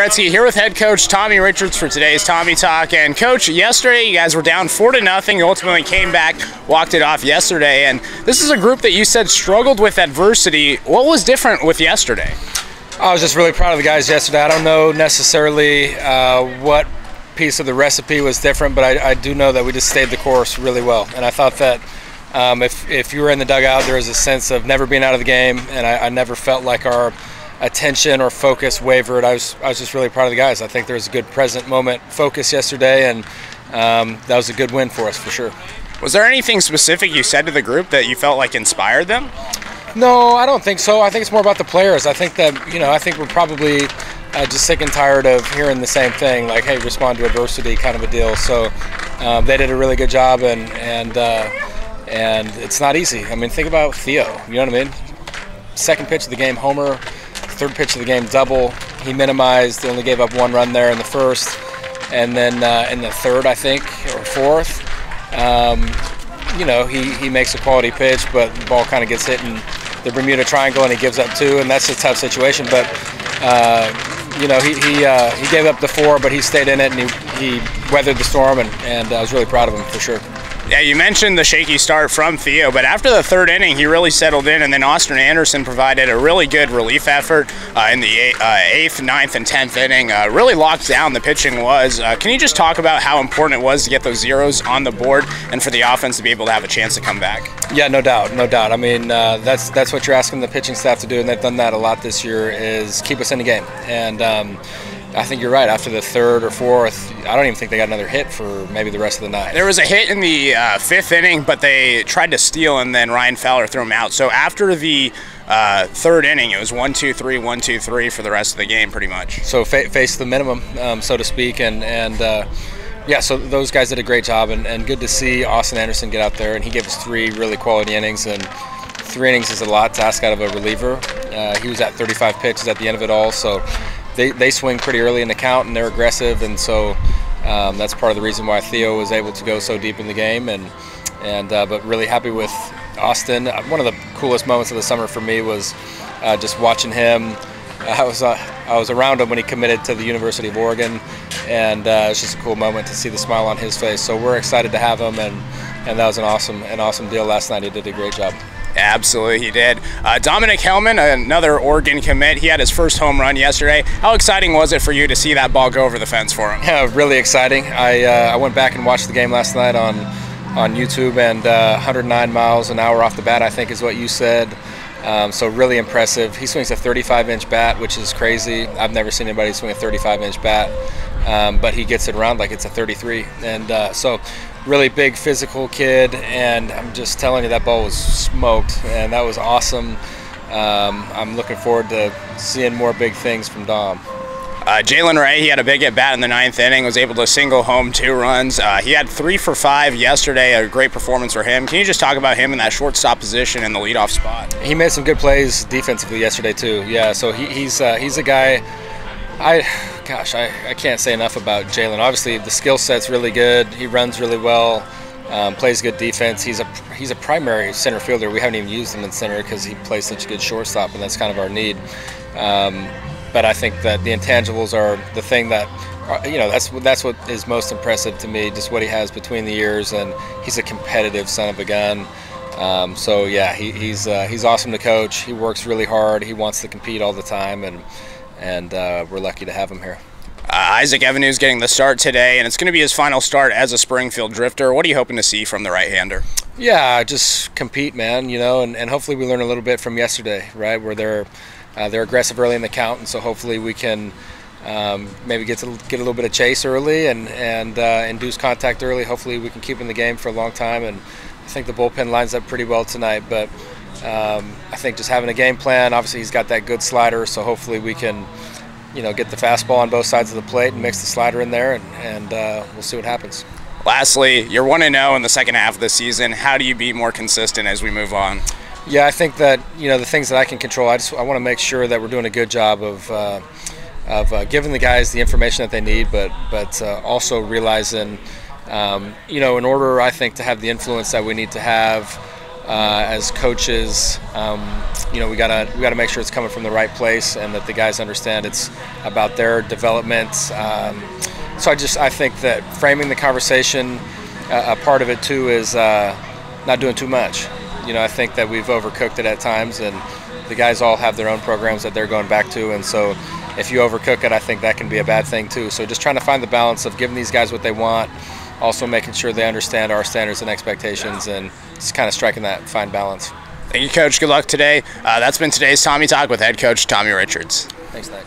Jarecki here with head coach Tommy Richards for today's Tommy Talk. And coach, yesterday you guys were down 4-0. You ultimately came back, walked it off yesterday. And this is a group that you said struggled with adversity. What was different with yesterday? I was just really proud of the guys yesterday. I don't know necessarily what piece of the recipe was different, but I do know that we just stayed the course really well. And I thought that if you were in the dugout, there was a sense of never being out of the game, and I never felt like our attention or focus wavered. I was just really proud of the guys. I think there was a good present moment focus yesterday, and that was a good win for us for sure. Was there anything specific you said to the group that you felt like inspired them? No, I don't think so. I think it's more about the players. I think that, I think we're probably just sick and tired of hearing the same thing, like, hey, respond to adversity kind of a deal. So they did a really good job, and it's not easy. I mean, think about Theo, you know what I mean? Second pitch of the game, homer. Third pitch of the game, double. He minimized, only gave up one run there in the first. And then in the third, I think, or fourth, he makes a quality pitch, but the ball kind of gets hit in the Bermuda Triangle and he gives up two, and that's a tough situation. But, he gave up the four, but he stayed in it and he weathered the storm, and I was really proud of him for sure. Yeah, you mentioned the shaky start from Theo, but after the third inning, he really settled in, and then Austin Anderson provided a really good relief effort in the 8th, 9th, and 10th inning. Really locked down the pitching was. Can you just talk about how important it was to get those zeros on the board and for the offense to be able to have a chance to come back? Yeah, no doubt, no doubt. I mean, that's what you're asking the pitching staff to do, and they've done that a lot this year, is keep us in the game. And I think you're right. After the third or fourth, I don't even think they got another hit for maybe the rest of the night. There was a hit in the 5th inning, but they tried to steal, and then Ryan Fowler threw him out. So after the third inning, it was 1-2-3, 1-2-3 for the rest of the game, pretty much. So face the minimum, so to speak, and yeah. So those guys did a great job, and good to see Austin Anderson get out there, and he gave us 3 really quality innings, and 3 innings is a lot to ask out of a reliever. He was at 35 pitches at the end of it all, so. They swing pretty early in the count, and they're aggressive, and so that's part of the reason why Theo was able to go so deep in the game. But really happy with Austin. One of the coolest moments of the summer for me was just watching him. I was around him when he committed to the University of Oregon, and it's just a cool moment to see the smile on his face. So we're excited to have him, and that was an awesome deal last night. He did a great job. Absolutely, he did. Dominik Hellman, another Oregon commit, he had his first home run yesterday. How exciting was it for you to see that ball go over the fence for him? Yeah, really exciting. I went back and watched the game last night on YouTube, and 109 miles an hour off the bat, I think is what you said. So really impressive. He swings a 35-inch bat, which is crazy. I've never seen anybody swing a 35-inch bat, but he gets it around like it's a 33. And so really big physical kid, and I'm just telling you, that ball was smoked, and that was awesome. I'm looking forward to seeing more big things from Dom. Jalen Reagor, he had a big at-bat in the 9th inning, was able to single home 2 runs. He had 3 for 5 yesterday, a great performance for him. Can you just talk about him in that shortstop position in the leadoff spot? He made some good plays defensively yesterday too. Yeah, so he's a guy. I can't say enough about Jalen. Obviously, the skill set's really good. He runs really well, plays good defense. He's a primary center fielder. We haven't even used him in center because he plays such a good shortstop, and that's kind of our need. But I think that the intangibles are the thing that, that's what is most impressive to me, just what he has between the ears, and he's a competitive son of a gun. So yeah, he's awesome to coach. He works really hard. He wants to compete all the time, and we're lucky to have him here. Isaac Evanew's getting the start today, and it's going to be his final start as a Springfield Drifter. What are you hoping to see from the right-hander? Yeah, just compete, man, and hopefully we learn a little bit from yesterday, right, where they're aggressive early in the count, and so hopefully we can maybe get a little bit of chase early and induce contact early. Hopefully we can keep him in the game for a long time, and I think the bullpen lines up pretty well tonight, but I think just having a game plan. Obviously he's got that good slider, so hopefully we can get the fastball on both sides of the plate and mix the slider in there, and we'll see what happens. Lastly, you're 1-0 in the second half of the season. How do you be more consistent as we move on? Yeah, I think that the things that I can control, I want to make sure that we're doing a good job of giving the guys the information that they need, but also realizing, in order, I think, to have the influence that we need to have as coaches, we gotta make sure it's coming from the right place, and that the guys understand it's about their development. So I think that framing the conversation, a part of it too is not doing too much. I think that we've overcooked it at times, and the guys all have their own programs that they're going back to, and so if you overcook it, I think that can be a bad thing too. So just trying to find the balance of giving these guys what they want, also making sure they understand our standards and expectations, and just kind of striking that fine balance. Thank you, Coach. Good luck today. That's been today's Tommy Talk with head coach Tommy Richards. Thanks, Knight.